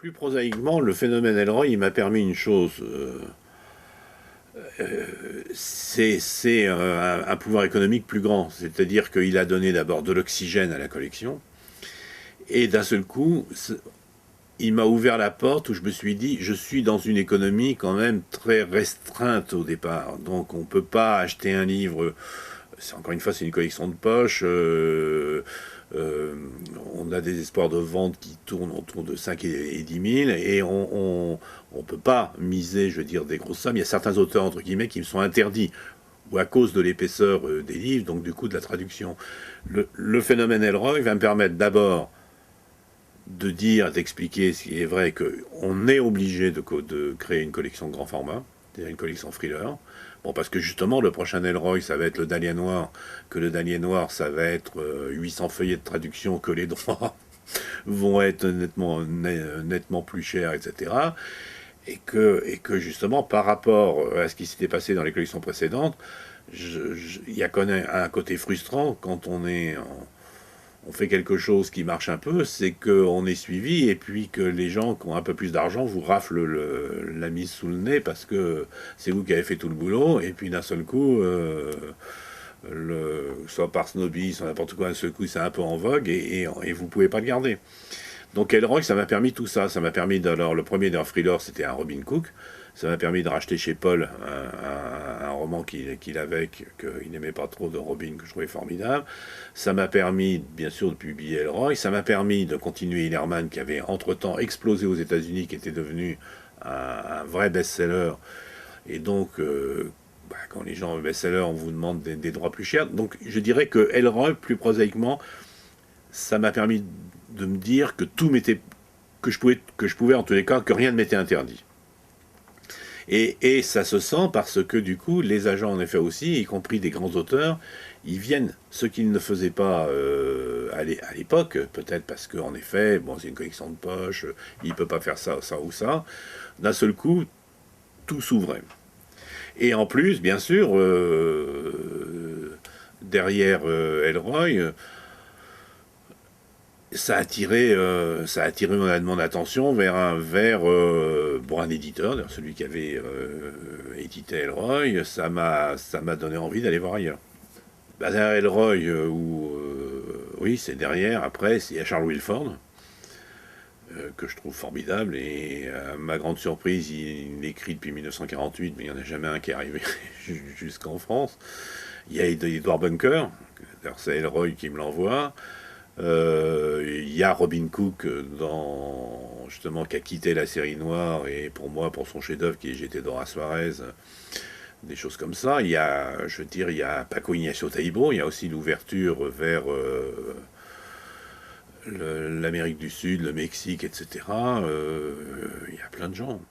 Plus prosaïquement, le phénomène Elroy, il m'a permis une chose. C'est un pouvoir économique plus grand. C'est-à-dire qu'il a donné d'abord de l'oxygène à la collection. Et d'un seul coup, il m'a ouvert la porte où je me suis dit, je suis dans une économie quand même très restreinte au départ. Donc on ne peut pas acheter un livre. Encore une fois, c'est une collection de poche. Euh, on a des espoirs de vente qui tournent autour de 5 et 10 000 et on ne peut pas miser, je veux dire, des grosses sommes. Il y a certains auteurs, entre guillemets, qui me sont interdits ou à cause de l'épaisseur des livres, donc du coup de la traduction. Le phénomène Elroy va me permettre d'abord de dire, d'expliquer ce qui est vrai, qu'on est obligé de créer une collection de grand format, c'est-à-dire une collection thriller. Bon, parce que justement, le prochain Elroy, ça va être le Dahlia Noir, que le Dahlia Noir, ça va être 800 feuillets de traduction, que les droits vont être nettement plus chers, etc. Et que justement, par rapport à ce qui s'était passé dans les collections précédentes, il y a quand même un côté frustrant quand on fait quelque chose qui marche un peu, c'est qu'on est suivi et puis que les gens qui ont un peu plus d'argent vous raflent la mise sous le nez parce que c'est vous qui avez fait tout le boulot et puis d'un seul coup, soit par snobby, soit n'importe quoi, d'un seul coup c'est un peu en vogue et vous pouvez pas le garder. Donc Elroy, ça m'a permis tout ça. Ça m'a permis alors le premier d'un thriller, c'était un Robin Cook. Ça m'a permis de racheter chez Paul un roman qu'il avait, qu'il n'aimait pas trop, de Robin, que je trouvais formidable. Ça m'a permis, bien sûr, de publier Elroy. Ça m'a permis de continuer Hillerman, qui avait entre-temps explosé aux États-Unis, qui était devenu un vrai best-seller. Et donc, quand les gens best-seller, on vous demande des droits plus chers. Donc, je dirais que Elroy, plus prosaïquement, ça m'a permis de me dire que tout m'était que je pouvais en tous les cas, que rien ne m'était interdit. Et ça se sent parce que du coup, les agents en effet aussi, y compris des grands auteurs, ils viennent, ce qu'ils ne faisaient pas à l'époque, peut-être parce qu'en effet, bon, c'est une collection de poche, il ne peut pas faire ça, ça ou ça. D'un seul coup, tout s'ouvrait. Et en plus, bien sûr, derrière Elroy, ça a attiré mon attention vers un éditeur, celui qui avait édité Elroy. Ça m'a donné envie d'aller voir ailleurs. Derrière Elroy, oui, c'est derrière. Après, il y a Charles Wilford, que je trouve formidable. Et à ma grande surprise, il écrit depuis 1948, mais il n'y en a jamais un qui est arrivé jusqu'en France. Il y a Edward Bunker, c'est Elroy qui me l'envoie. Il y a Robin Cook justement qui a quitté la série noire et pour moi pour son chef-d'œuvre qui est J'étais Dora Suarez, des choses comme ça. Il y a Paco Ignacio Taibo, il y a aussi l'ouverture vers l'Amérique du Sud, le Mexique, etc. Il y a plein de gens.